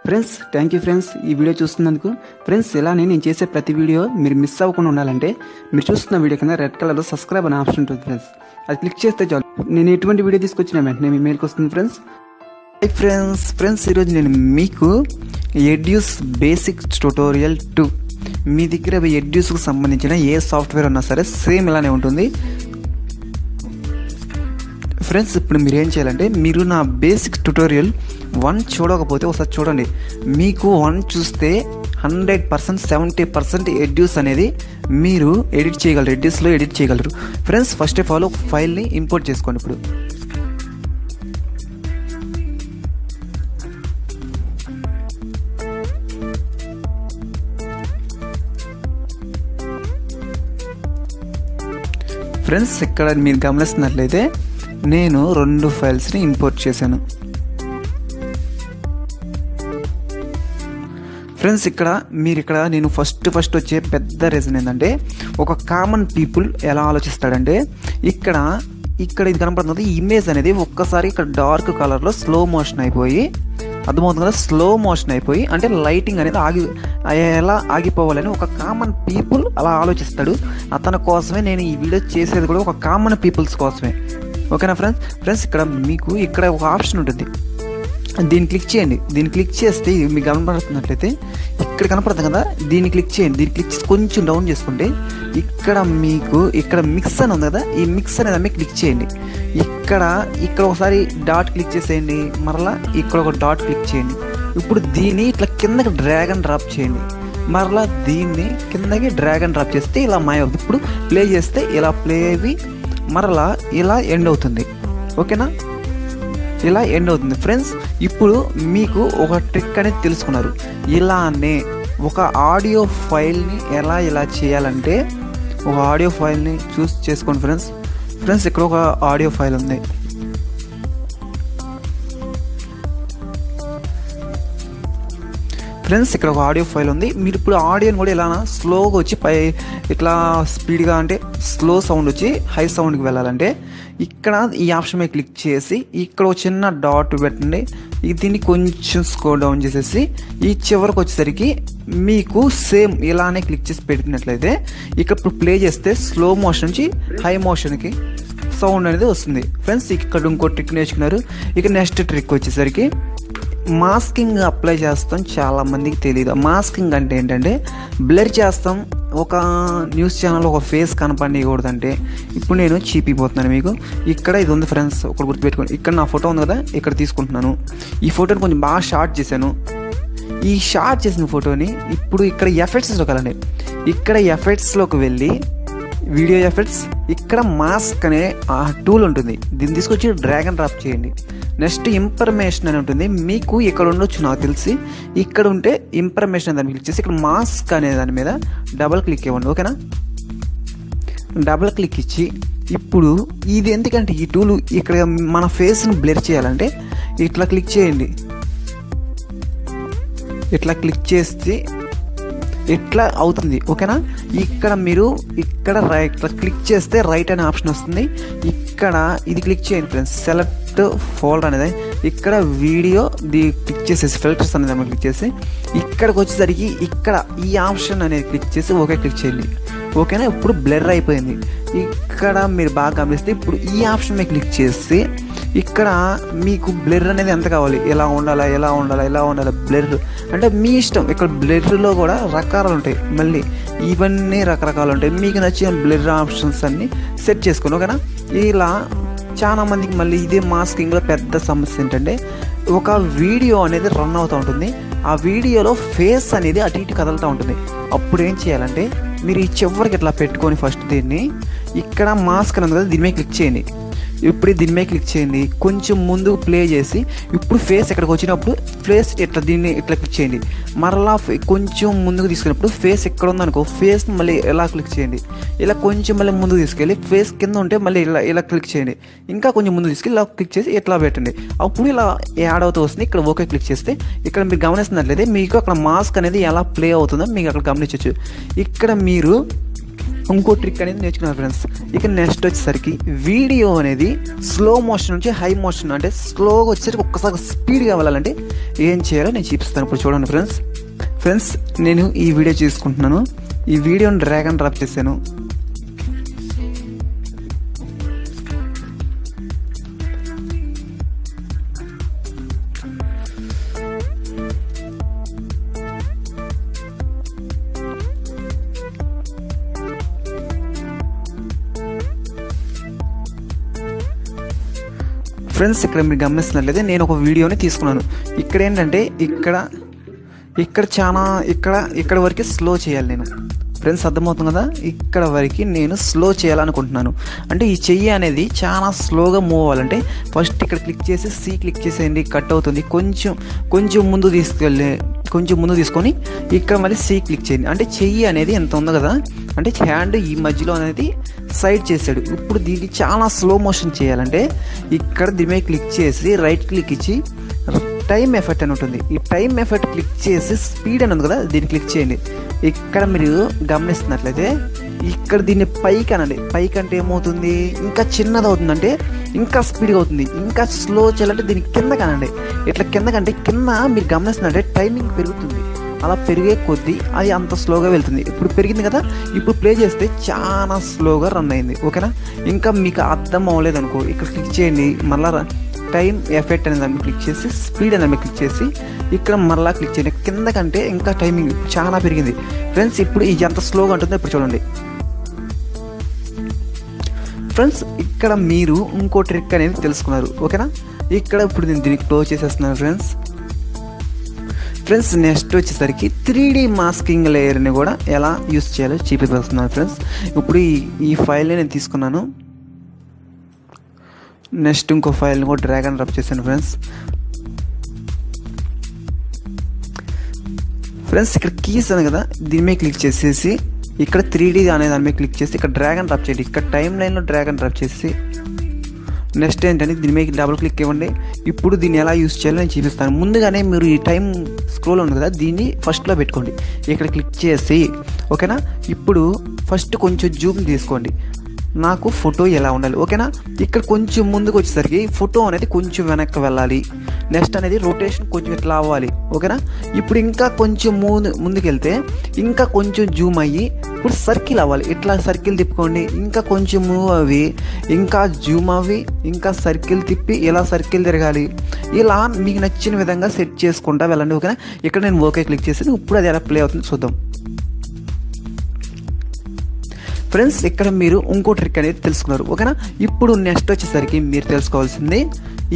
Friends thank you friends ఈ video చూస్తున్నందుకు. Friends ఇలానే నేను చేసే ప్రతి వీడియో మీరు మిస్ అవ్వకుండా ఉండాలంటే మీరు చూస్తున్న వీడియో కింద రెడ్ కలర్లో సబ్స్క్రైబ్ అనే ఆప్షన్ ఉంటుంది ఫ్రెండ్స్. అది క్లిక్ చేస్తే చాలు నేను ఎటువంటి వీడియో తీసుకొచ్చిన వెంటనే మీ మెయిల్కి వస్తుంది ఫ్రెండ్స్. ఫ్రెండ్స్ ఈరోజు నేను మీకు ఎడ్యూస్ బేసిక్ ట్యుటోరియల్ 2 మీ దగ్గర ఎడ్యూస్కి సంబంధించిన ఏ సాఫ్ట్వేర్ ఉన్నా సరే సేమ్ ఇలానే ఉంటుంది ఫ్రెండ్స్. ఇప్పుడు మీరు ఏం చేయాలంటే మీరు నా బేసిక్ ట్యుటోరియల్ 1 చూడకపోతే ఒకసారి చూడండి. మీకు 1 చూస్తే 100% 70% ఎడ్యూస్ అనేది మీరు ఎడిట్ చేయగలరు, ఎడ్యూస్లో ఎడిట్ చేయగలరు ఫ్రెండ్స్. ఫస్ట్ ఆఫ్ ఆల్ ఒక ఫైల్ని ఇంపోర్ట్ చేసుకోండి. ఇప్పుడు ఫ్రెండ్స్ ఇక్కడ మీరు గమనిస్తున్నట్లయితే నేను 2 ఫైల్స్ని ఇంపోర్ట్ చేశాను ఫ్రెండ్స్. ఇక్కడ నేను ఫస్ట్ వచ్చే పెద్ద రీజన్ ఏంటంటే ఒక కామన్ పీపుల్ ఎలా ఆలోచిస్తాడంటే ఇక్కడ ఇది కనపడుతుంది ఇమేజ్ అనేది ఒక్కసారి ఇక్కడ డార్క్ కలర్లో స్లో మోషన్ అయిపోయి, అర్థమవుతుంది కదా, స్లో మోషన్ అయిపోయి అంటే లైటింగ్ అనేది ఎలా ఆగిపోవాలని ఒక కామన్ పీపుల్ అలా ఆలోచిస్తాడు. అతని కోసమే నేను ఈ వీడియో చేసేది కూడా ఒక కామన్ పీపుల్స్ కోసమే, ఓకేనా ఫ్రెండ్స్. ఇక్కడ మీకు ఇక్కడ ఒక ఆప్షన్ ఉంటుంది, దీన్ని క్లిక్ చేయండి. దీన్ని క్లిక్ చేస్తే మీకు కనపడుతున్నట్లయితే ఇక్కడ కనపడుతుంది కదా, దీన్ని క్లిక్ చేయండి. దీన్ని క్లిక్ చేసి కొంచెం డౌన్ చేసుకుంటే ఇక్కడ మిక్స్ అని ఉంది కదా, ఈ మిక్స్ అనేది మీకు క్లిక్ చేయండి. ఇక్కడ ఒకసారి డాట్ క్లిక్ చేసేయండి, మరలా ఇక్కడ ఒక డాట్ క్లిక్ చేయండి. ఇప్పుడు దీన్ని ఇట్లా కిందకి డ్రాగ్ అండ్ డ్రాప్ చేయండి, మరలా దీన్ని కిందకి డ్రాగ్ అండ్ డ్రాప్ చేస్తే ఇలా మాయ అవుతుంది. ఇప్పుడు ప్లే చేస్తే ఇలా ప్లే అయ్యి మరలా ఇలా ఎండ్ అవుతుంది, ఓకేనా, ఇలా ఎండ్ అవుతుంది ఫ్రెండ్స్. ఇప్పుడు మీకు ఒక ట్రిక్ అనేది తెలుసుకున్నారు. ఇలానే ఒక ఆడియో ఫైల్ని ఎలా చేయాలంటే ఒక ఆడియో ఫైల్ని చూస్ చేసుకోండి ఫ్రెండ్స్. ఇక్కడ ఒక ఆడియో ఫైల్ ఉంది ఫ్రెండ్స్. ఇక్కడ ఒక ఆడియో ఫైల్ ఉంది. మీరు ఇప్పుడు ఆడియోని కూడా ఇలా స్లోగా వచ్చి ఇట్లా స్పీడ్గా అంటే స్లో సౌండ్ వచ్చి హై సౌండ్కి వెళ్ళాలంటే ఇక్కడ ఈ ఆప్షన్ మీద క్లిక్ చేసి ఇక్కడ ఒక చిన్న డాట్ పెట్టండి. దీన్ని కొంచెం స్క్రోల్ డౌన్ చేసేసి ఈ చివరికి వచ్చేసరికి మీకు సేమ్ ఇలానే క్లిక్ చేసి పెట్టినట్లయితే ఇక్కడ ఇప్పుడు ప్లే చేస్తే స్లో మోషన్ నుంచి హై మోషన్కి సౌండ్ అనేది వస్తుంది ఫ్రెండ్స్. ఇక్కడ ఇంకో ట్రిక్ నేర్చుకున్నారు. ఇక నెక్స్ట్ ట్రిక్ వచ్చేసరికి మాస్కింగ్ అప్లై చేస్తాం, చాలా మందికి తెలియదు. మాస్కింగ్ అంటే ఏంటంటే బ్లర్ చేస్తాం. ఒక న్యూస్ ఛానల్ ఒక ఫేస్ కనపడకూడదంటే ఇప్పుడు నేను చూపిపోతున్నాను మీకు. ఇక్కడ ఇది ఉంది ఫ్రెండ్స్, ఒకటి గుర్తుపెట్టుకోండి. ఇక్కడ నా ఫోటో ఉంది కదా, ఇక్కడ తీసుకుంటున్నాను. ఈ ఫోటోని కొంచెం బాగా షార్ట్ చేశాను. ఈ షార్ట్ చేసిన ఫోటోని ఇప్పుడు ఇక్కడ ఎఫెక్ట్స్లోకి వెళ్ళండి. ఇక్కడ ఎఫెక్ట్స్లోకి వెళ్ళి వీడియో ఎఫెక్ట్స్, ఇక్కడ మాస్క్ అనే టూల్ ఉంటుంది, దీన్ని తీసుకొచ్చి డ్రాగ్ అండ్ డ్రాప్ చేయండి. నెక్స్ట్ ఇన్ఫర్మేషన్ అని ఉంటుంది, మీకు ఇక్కడ ఉండొచ్చు నాకు తెలిసి. ఇక్కడ ఉంటే ఇన్ఫర్మేషన్ అని దాన్ని క్లిక్ చేసి ఇక్కడ మాస్క్ అనే దాని మీద డబుల్ క్లిక్ ఇవ్వండి, ఓకేనా. డబుల్ క్లిక్ ఇచ్చి ఇప్పుడు ఇది ఎందుకంటే ఈ టూల్ ఇక్కడ మన ఫేస్ని బ్లర్ చేయాలంటే ఇట్లా క్లిక్ చేయండి. ఇట్లా క్లిక్ చేస్తే ఇట్లా అవుతుంది, ఓకేనా. ఇక్కడ మీరు ఇక్కడ క్లిక్ చేస్తే రైట్ అనే ఆప్షన్ వస్తుంది. ఇక్కడ ఇది క్లిక్ చేయండి ఫ్రెండ్స్, సెలెక్ట్ ఫోల్డర్ అనేది. ఇక్కడ వీడియో క్లిక్ చేసేసి ఫిల్టర్స్ అనేది మనం క్లిక్ చేసి ఇక్కడికి వచ్చేసరికి ఇక్కడ ఈ ఆప్షన్ అనేది క్లిక్ చేసి ఓకే క్లిక్ చేయండి, ఓకేనా. ఇప్పుడు బ్లర్ అయిపోయింది. ఇక్కడ మీరు బాగా గమనిస్తే ఇప్పుడు ఈ ఆప్షన్ మీద క్లిక్ చేసి ఇక్కడ మీకు బ్లర్ అనేది ఎంత కావాలి, ఎలా ఉండాలి బ్లర్ అంటే మీ ఇష్టం. ఇక్కడ బ్లర్లో కూడా రకాలు ఉంటాయి, మళ్ళీ ఇవన్నీ రకరకాలు ఉంటాయి. మీకు నచ్చిన బ్లర్ ఆప్షన్స్ అన్ని సెట్ చేసుకోండి, ఓకేనా. ఇలా చాలా మందికి మళ్ళీ ఇదే మాస్కింగ్లో పెద్ద సమస్య ఏంటంటే ఒక వీడియో అనేది రన్ అవుతూ ఉంటుంది, ఆ వీడియోలో ఫేస్ అనేది అటు ఇటు కదులుతూ ఉంటుంది. అప్పుడు ఏం చేయాలంటే మీరు ఈ చివరికి ఇట్లా పెట్టుకొని ఫస్ట్ దీన్ని ఇక్కడ మాస్క్ అనేది కదా దీని మీద క్లిక్ చేయండి. ఇప్పుడు దీని మీద క్లిక్ చేయండి, కొంచెం ముందుకు ప్లే చేసి ఇప్పుడు ఫేస్ ఇక్కడికి వచ్చినప్పుడు ఫేస్ దీన్ని ఇట్లా క్లిక్ చేయండి. మరలా కొంచెం ముందుకు తీసుకున్నప్పుడు ఫేస్ ఎక్కడ ఉందనుకో ఫేస్ని మళ్ళీ ఇలా క్లిక్ చేయండి. ఇలా కొంచెం మళ్ళీ ముందుకు తీసుకెళ్ళి ఫేస్ కింద ఉంటే మళ్ళీ ఇలా క్లిక్ చేయండి. ఇంకా కొంచెం ముందుకు తీసుకెళ్ళి ఇలా క్లిక్ చేసి ఇట్లా పెట్టండి. అప్పుడు ఇలా యాడ్ అవుతూ వస్తుంది. ఇక్కడ ఓకే క్లిక్ చేస్తే ఇక్కడ మీరు గమనిస్తున్నట్లయితే మీకు అక్కడ మాస్క్ అనేది ఎలా ప్లే అవుతుందో మీకు అక్కడ గమనించవచ్చు. ఇక్కడ మీరు ఇంకో ట్రిక్ అనేది నేర్చుకున్నారు ఫ్రెండ్స్. ఇక నెక్స్ట్ వచ్చేసరికి వీడియో అనేది స్లో మోషన్ నుంచి హై మోషన్ అంటే స్లోగా వచ్చేసరికి ఒక్కసారి స్పీడ్గా వెళ్ళాలంటే ఏం చేయాలో నేను చూపిస్తాను. ఇప్పుడు చూడండి ఫ్రెండ్స్ నేను ఈ వీడియో చేసుకుంటున్నాను. ఈ వీడియోని డ్రాగ్ అండ్ డ్రాప్ చేశాను. ఫ్రెండ్స్ ఇక్కడ మీరు గమనిస్తున్నట్లయితే నేను ఒక వీడియోని తీసుకున్నాను. ఇక్కడ ఏంటంటే ఇక్కడ వరకు స్లో చేయాలి నేను. ఫ్రెండ్స్ అర్థమవుతుంది కదా, ఇక్కడ వరకు నేను స్లో చేయాలనుకుంటున్నాను. అంటే ఈ చెయ్యి అనేది చాలా స్లోగా మూవ్ అవ్వాలంటే ఫస్ట్ ఇక్కడ క్లిక్ చేసి సి క్లిక్ చేసేయండి, కట్ అవుతుంది. కొంచెం ముందు తీసుకొని ఇక్కడ మళ్ళీ సి క్లిక్ చేయండి. అంటే చెయ్యి అనేది ఎంత ఉందో కదా, అంటే హ్యాండ్ ఈ మధ్యలో అనేది సైడ్ చేశాడు. ఇప్పుడు దీనికి చాలా స్లో మోషన్ చేయాలంటే ఇక్కడ దీని మీద క్లిక్ చేసి రైట్ క్లిక్ ఇచ్చి టైం ఎఫెక్ట్ అని ఉంటుంది. ఈ టైం ఎఫెక్ట్ క్లిక్ చేసి స్పీడ్ అని ఉంది కదా, దీన్ని క్లిక్ చేయండి. ఇక్కడ మీరు గమనిస్తున్నట్లయితే ఇక్కడ దీన్ని పైకి అనండి. పైకి అంటే ఏమవుతుంది, ఇంకా చిన్నది అవుతుందంటే ఇంకా స్పీడ్గా అవుతుంది. ఇంకా స్లో చేయాలంటే దీనికి కిందకి అనండి. ఇట్లా కిందకంటే కింద మీరు గమనిస్తున్నట్టే టైమింగ్ పెరుగుతుంది. అలా పెరిగే కొద్దీ అది అంత స్లోగా వెళ్తుంది. ఇప్పుడు పెరిగింది కదా, ఇప్పుడు ప్లే చేస్తే చాలా స్లోగా రన్ అయింది. ఓకేనా, ఇంకా మీకు అర్థం అవ్వలేదు అనుకో, ఇక్కడ క్లిక్ చేయండి. మళ్ళీ టైం ఎఫెక్ట్ అనే దాన్ని క్లిక్ చేసి స్పీడ్ అనే క్లిక్ చేసి ఇక్కడ మళ్ళీ క్లిక్ చేయండి. కింద కంటే ఇంకా టైమింగ్ చాలా పెరిగింది. ఫ్రెండ్స్ ఇప్పుడు ఇది ఎంత స్లోగా ఉంటుందో ఇప్పుడు చూడండి. ఫ్రెండ్స్ ఇక్కడ మీరు ఇంకో ట్రిక్ అనేది తెలుసుకున్నారు. ఓకేనా, ఇక్కడ ఇప్పుడు నేను దీనికి క్లోజ్ చేసేస్తున్నాను. ఫ్రెండ్స్ నెక్స్ట్ వచ్చేసరికి 3D మాస్కింగ్ లేయర్ని కూడా ఎలా యూస్ చేయాలో చూపిస్తున్నాను. ఫ్రెండ్స్ ఇప్పుడు ఈ ఫైల్ని నేను తీసుకున్నాను. నెక్స్ట్ ఇంకో ఫైల్ని కూడా డ్రాగ్ అండ్ డ్రాప్ చేశాను. ఫ్రెండ్స్ ఇక్కడ కీస్ అని కదా, దీని మీద క్లిక్ చేసేసి ఇక్కడ 3D అనే దాని మీద క్లిక్ చేసి ఇక్కడ డ్రాగ్ అండ్ డ్రాప్ చేయండి. ఇక్కడ టైం లైన్లో డ్రాగ్ అండ్ డ్రాప్ చేసి నెక్స్ట్ ఏంటంటే దీని మీద డబుల్ క్లిక్ ఇవ్వండి. ఇప్పుడు దీన్ని ఎలా యూస్ చేయాలో నేను చూపిస్తాను. ముందుగానే మీరు ఈ టైం స్క్రోల్ ఉంది కదా, దీన్ని ఫస్ట్లో పెట్టుకోండి. ఇక్కడ క్లిక్ చేసి ఓకేనా, ఇప్పుడు ఫస్ట్ కొంచెం జూమ్ తీసుకోండి. నాకు ఫోటో ఎలా ఉండాలి. ఓకేనా, ఇక్కడ కొంచెం ముందుకు వచ్చేసరికి ఫోటో అనేది కొంచెం వెనక్కి వెళ్ళాలి. నెక్స్ట్ అనేది రొటేషన్ కొంచెం ఇట్లా అవ్వాలి. ఓకేనా, ఇప్పుడు ఇంకా కొంచెం ముందుకెళ్తే ఇంకా కొంచెం జూమ్ అయ్యి ఇప్పుడు సర్కిల్ అవ్వాలి. ఇట్లా సర్కిల్ తిప్పుకోండి. ఇంకా కొంచెం మూవ్ అవి, ఇంకా జూమ్ అవి, ఇంకా సర్కిల్ తిప్పి ఇలా సర్కిల్ తిరగాలి. ఇలా మీకు నచ్చిన విధంగా సెట్ చేసుకుంటా వెళ్ళండి. ఓకేనా, ఇక్కడ నేను ఓకే క్లిక్ చేసి ఇప్పుడు అది ఎలా ప్లే అవుతుంది చూద్దాం. ఫ్రెండ్స్ ఇక్కడ మీరు ఇంకో ట్రిక్ అనేది తెలుసుకున్నారు. ఓకేనా, ఇప్పుడు నెక్స్ట్ వచ్చేసరికి మీరు తెలుసుకోవాల్సింది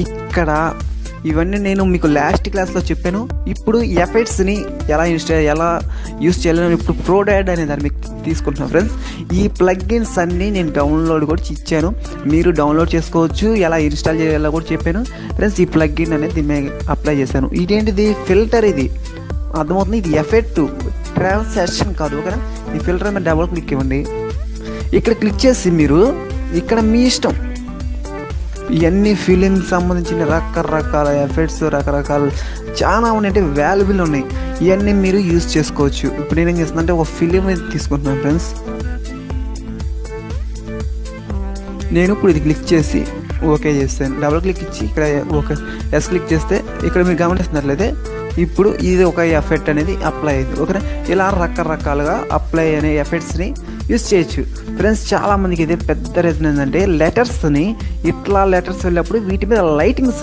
ఇక్కడ ఇవన్నీ నేను మీకు లాస్ట్ క్లాస్లో చెప్పాను. ఇప్పుడు ఎఫెక్ట్స్ని ఎలా యూస్ చేయాలని ఇప్పుడు ప్రోడాడ్ అనే దాన్ని మీకు తీసుకుంటున్నాను. ఫ్రెండ్స్ ఈ ప్లగ్ఇన్స్ అన్నీ నేను డౌన్లోడ్ కూడా ఇచ్చాను, మీరు డౌన్లోడ్ చేసుకోవచ్చు. ఎలా ఇన్స్టాల్ చేయాలో కూడా చెప్పాను. ఫ్రెండ్స్ ఈ ప్లగ్ఇన్ అనేది దీని మీద అప్లై చేశాను. ఇదేంటిది ఫిల్టర్, ఇది అర్థమవుతుంది. ఇది ఎఫెక్ట్ ట్రాన్సాక్షన్ కాదు. ఓకేనా, ఈ ఫిల్టర్ మీద డబుల్ క్లిక్ ఇవ్వండి. ఇక్కడ క్లిక్ చేసి మీరు ఇక్కడ మీ ఇష్టం ఇవన్నీ ఫిలింకి సంబంధించిన రకరకాల ఎఫెక్ట్స్ రకరకాల చాలా ఉన్నాయి, వాల్యుబుల్ ఉన్నాయి. ఇవన్నీ మీరు యూజ్ చేసుకోవచ్చు. ఇప్పుడు నేను ఏం చేస్తున్నా అంటే ఒక ఫిలిం తీసుకుంటున్నాను. ఫ్రెండ్స్ నేను ఇప్పుడు ఇది క్లిక్ చేసి ఓకే చేస్తాను. డబుల్ క్లిక్ ఇచ్చి ఇక్కడ ఓకే ఎస్ క్లిక్ చేస్తే ఇక్కడ మీరు గమనిస్తున్నట్లయితే ఇప్పుడు ఇది ఒక ఎఫెక్ట్ అనేది అప్లై అయింది. ఓకేనా, ఇలా రకరకాలుగా అప్లై అనే ఎఫెక్ట్స్ని యూజ్ చేయొచ్చు. ఫ్రెండ్స్ చాలామందికి ఇది పెద్ద రీజన్ ఏంటంటే లెటర్స్ని ఇట్లా లెటర్స్ వెళ్ళినప్పుడు వీటి మీద లైటింగ్స్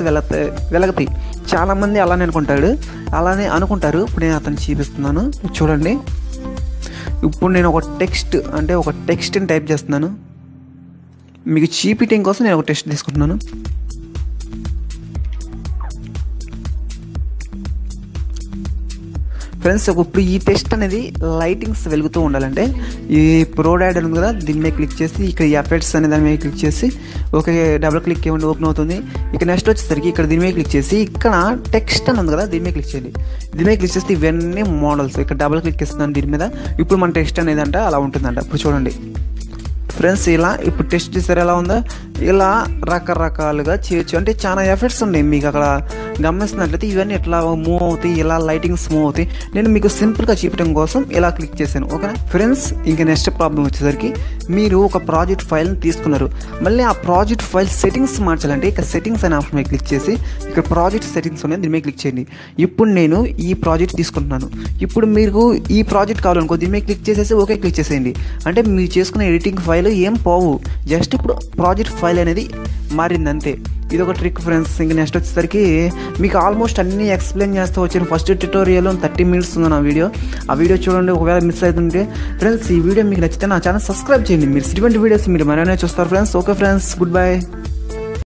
వెలగతాయి. చాలామంది అలానే అనుకుంటారు. ఇప్పుడు నేను అతను చూపిస్తున్నాను చూడండి. ఇప్పుడు నేను ఒక టెక్స్ట్ని టైప్ చేస్తున్నాను. మీకు చూపించడం కోసం నేను ఒక టెక్స్ట్ తీసుకుంటున్నాను. ఫ్రెండ్స్ ఇప్పుడు ఈ టెక్స్ట్ అనేది లైటింగ్స్ వెలుగుతూ ఉండాలంటే ఈ ప్రోడాడ్ ఉంది కదా, దీని మీద క్లిక్ చేసి ఇక్కడ ఎఫెక్ట్స్ అనే దాని మీద క్లిక్ చేసి ఓకే డబుల్ క్లిక్ ఇవ్వండి, ఓపెన్ అవుతుంది. ఇక నెక్స్ట్ వచ్చేసరికి ఇక్కడ దీని మీద క్లిక్ చేసి ఇక్కడ టెక్స్ట్ అని ఉంది కదా, దీని మీద క్లిక్ చేయండి. దీని మీద క్లిక్ చేస్తే ఇవన్నీ మోడల్స్, ఇక్కడ డబుల్ క్లిక్ ఇస్తున్నాను దీని మీద. ఇప్పుడు మన టెక్స్ట్ అనేది అంట అలా ఉంటుందంట. ఇప్పుడు చూడండి ఫ్రెండ్స్, ఇలా ఇప్పుడు టెస్ట్ చేసారు ఎలా ఉందో, ఇలా రకరకాలుగా చేయొచ్చు. అంటే చాలా ఎఫెక్ట్స్ ఉన్నాయి మీకు అక్కడ గమనిస్తున్నట్లయితే ఇవన్నీ ఎట్లా మూవ్ అవుతాయి, ఇలా లైటింగ్స్ మూవ్ అవుతాయి. నేను మీకు సింపుల్గా చూపించడం కోసం ఇలా క్లిక్ చేశాను. ఓకేనా ఫ్రెండ్స్, ఇంకా నెక్స్ట్ ప్రాబ్లం వచ్చేసరికి మీరు ఒక ప్రాజెక్ట్ ఫైల్ని తీసుకున్నారు. మళ్ళీ ఆ ప్రాజెక్ట్ ఫైల్ సెట్టింగ్స్ మార్చాలంటే ఇక్కడ సెట్టింగ్స్ అనే ఆప్షన్ మీద క్లిక్ చేసి ఇక్కడ ప్రాజెక్ట్ సెట్టింగ్స్ అనేది దీని మీద క్లిక్ చేయండి. ఇప్పుడు నేను ఈ ప్రాజెక్ట్ తీసుకుంటున్నాను. ఇప్పుడు మీకు ఈ ప్రాజెక్ట్ కావాలనుకో దీని మీద క్లిక్ చేసేసి ఓకే క్లిక్ చేసేయండి. అంటే మీరు చేసుకున్న ఎడిటింగ్ ఫైల్ ఏం పోవు, జస్ట్ ఇప్పుడు ప్రాజెక్ట్ ఫైల్ అనేది మారింది అంతే. ఇది ఒక ట్రిక్ ఫ్రెండ్స్. ఇంకా నెక్స్ట్ వచ్చేసరికి మీకు ఆల్మోస్ట్ అన్నీ ఎక్స్ప్లెయిన్ చేస్తూ వచ్చాను. ఫస్ట్ ట్యూటోరియల్ 30 మినిట్స్ ఉంది నా వీడియో. ఆ వీడియో చూడండి. ఒకవేళ మిస్ అవుతుంటే ఫ్రెండ్స్ ఈ వీడియో మీకు నచ్చితే నా ఛానల్ సబ్స్క్రైబ్ చేయండి. మీరు ఇటువంటి వీడియోస్ మీరు మరైనా చూస్తారు friends. Okay friends, good bye.